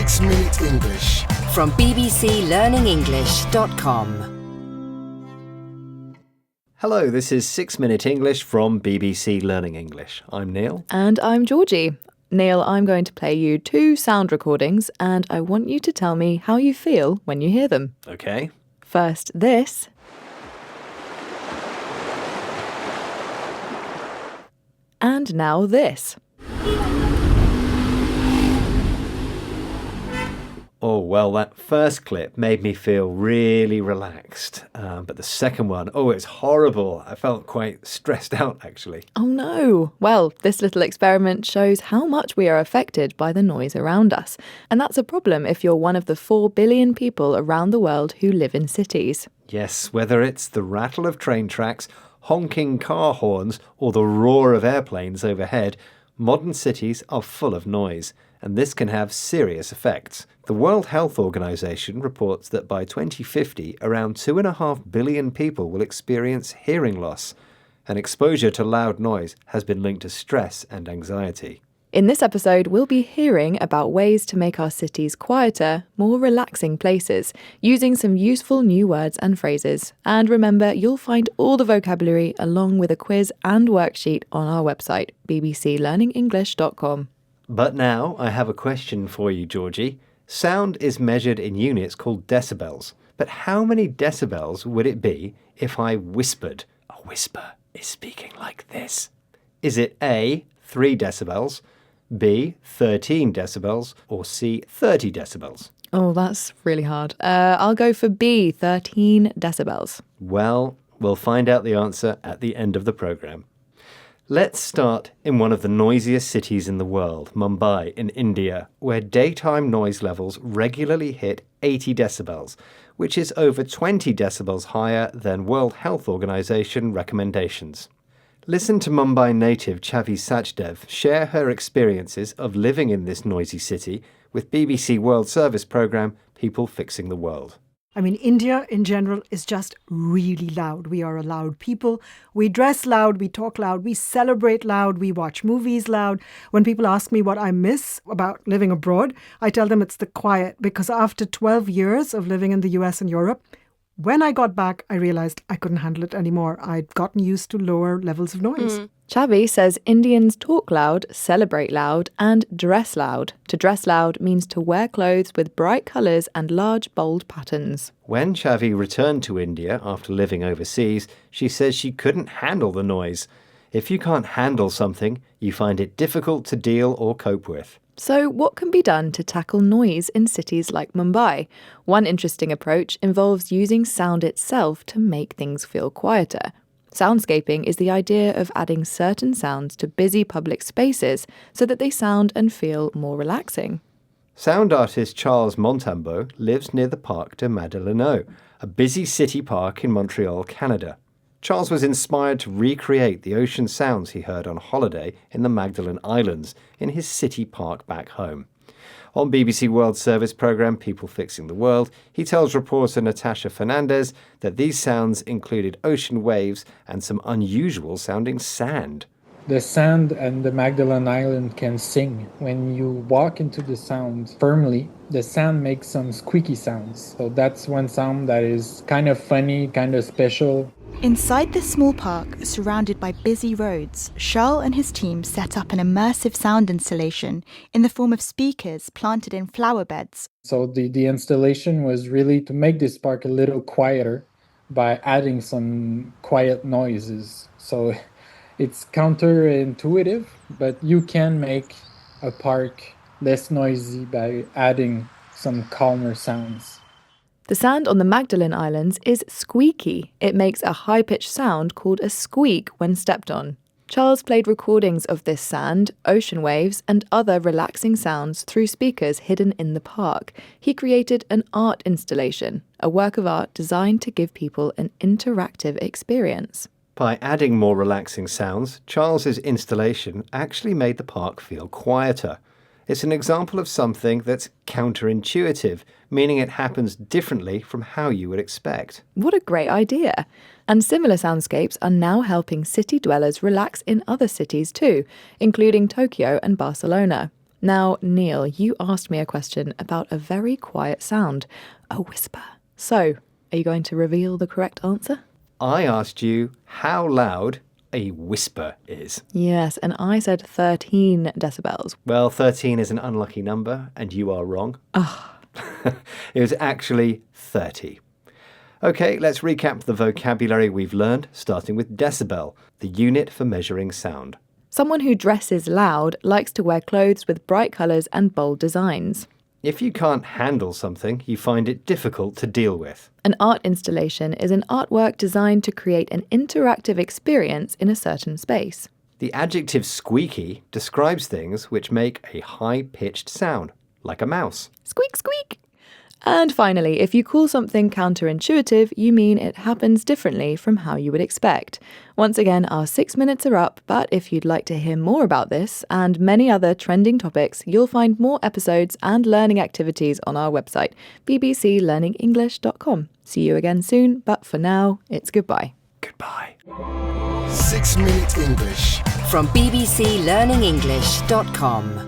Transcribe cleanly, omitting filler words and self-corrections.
6 Minute English from bbclearningenglish.com. Hello, this is 6 Minute English from BBC Learning English. I'm Neil. And I'm Georgie. Neil, I'm going to play you 2 sound recordings and I want you to tell me how you feel when you hear them. Okay. First, this. And now this. Oh, well, that first clip made me feel really relaxed. But the second one, it's horrible. I felt quite stressed out, actually. Oh no! Well, this little experiment shows how much we are affected by the noise around us. And that's a problem if you're one of the 4 billion people around the world who live in cities. Yes, whether it's the rattle of train tracks, honking car horns, or the roar of airplanes overhead, modern cities are full of noise, and this can have serious effects. The World Health Organization reports that by 2050, around 2.5 billion people will experience hearing loss, and exposure to loud noise has been linked to stress and anxiety. In this episode, we'll be hearing about ways to make our cities quieter, more relaxing places, using some useful new words and phrases. And remember, you'll find all the vocabulary along with a quiz and worksheet on our website, bbclearningenglish.com. But now I have a question for you, Georgie. Sound is measured in units called decibels. But how many decibels would it be if I whispered? A whisper is speaking like this. Is it A, 3 decibels, B, 13 decibels, or C, 30 decibels? Oh, that's really hard. I'll go for B, 13 decibels. Well, we'll find out the answer at the end of the programme. Let's start in one of the noisiest cities in the world, Mumbai in India, where daytime noise levels regularly hit 80 decibels, which is over 20 decibels higher than World Health Organization recommendations. Listen to Mumbai native Chavi Sachdev share her experiences of living in this noisy city with BBC World Service programme People Fixing the World. I mean, India in general is just really loud. We are a loud people. We dress loud, we talk loud, we celebrate loud, we watch movies loud. When people ask me what I miss about living abroad, I tell them it's the quiet, because after 12 years of living in the US and Europe, when I got back, I realized I couldn't handle it anymore. I'd gotten used to lower levels of noise. Chavi says Indians talk loud, celebrate loud, and dress loud. To dress loud means to wear clothes with bright colours and large, bold patterns. When Chavi returned to India after living overseas, she says she couldn't handle the noise. If you can't handle something, you find it difficult to deal or cope with. So what can be done to tackle noise in cities like Mumbai? One interesting approach involves using sound itself to make things feel quieter. Soundscaping is the idea of adding certain sounds to busy public spaces so that they sound and feel more relaxing. Sound artist Charles Montambeau lives near the Parc de Madeleine, a busy city park in Montreal, Canada. Charles was inspired to recreate the ocean sounds he heard on holiday in the Magdalen Islands in his city park back home. On BBC World Service programme People Fixing the World, he tells reporter Natasha Fernandez that these sounds included ocean waves and some unusual sounding sand. The sand and the Magdalen Island can sing. When you walk into the sound firmly, the sand makes some squeaky sounds. So that's one sound that is kind of funny, kind of special. Inside this small park, surrounded by busy roads, Charles and his team set up an immersive sound installation in the form of speakers planted in flower beds. So the installation was really to make this park a little quieter by adding some quiet noises. So it's counterintuitive, but you can make a park less noisy by adding some calmer sounds. The sand on the Magdalen Islands is squeaky. It makes a high-pitched sound called a squeak when stepped on. Charles played recordings of this sand, ocean waves, and other relaxing sounds through speakers hidden in the park. He created an art installation, a work of art designed to give people an interactive experience. By adding more relaxing sounds, Charles's installation actually made the park feel quieter. It's an example of something that's counterintuitive, meaning it happens differently from how you would expect. What a great idea! And similar soundscapes are now helping city dwellers relax in other cities too, including Tokyo and Barcelona. Now, Neil, you asked me a question about a very quiet sound, a whisper. So, are you going to reveal the correct answer? I asked you how loud a whisper is. Yes, and I said 13 decibels. Well, 13 is an unlucky number, and you are wrong. It was actually 30. Okay, let's recap the vocabulary we've learned, starting with decibel, the unit for measuring sound. Someone who dresses loud likes to wear clothes with bright colours and bold designs. If you can't handle something, you find it difficult to deal with. An art installation is an artwork designed to create an interactive experience in a certain space. The adjective squeaky describes things which make a high-pitched sound, like a mouse. Squeak, squeak! And finally, if you call something counterintuitive, you mean it happens differently from how you would expect. Once again, our 6 minutes are up, but if you'd like to hear more about this and many other trending topics, you'll find more episodes and learning activities on our website, bbclearningenglish.com. See you again soon, but for now, it's goodbye. Goodbye. 6 Minute English from bbclearningenglish.com.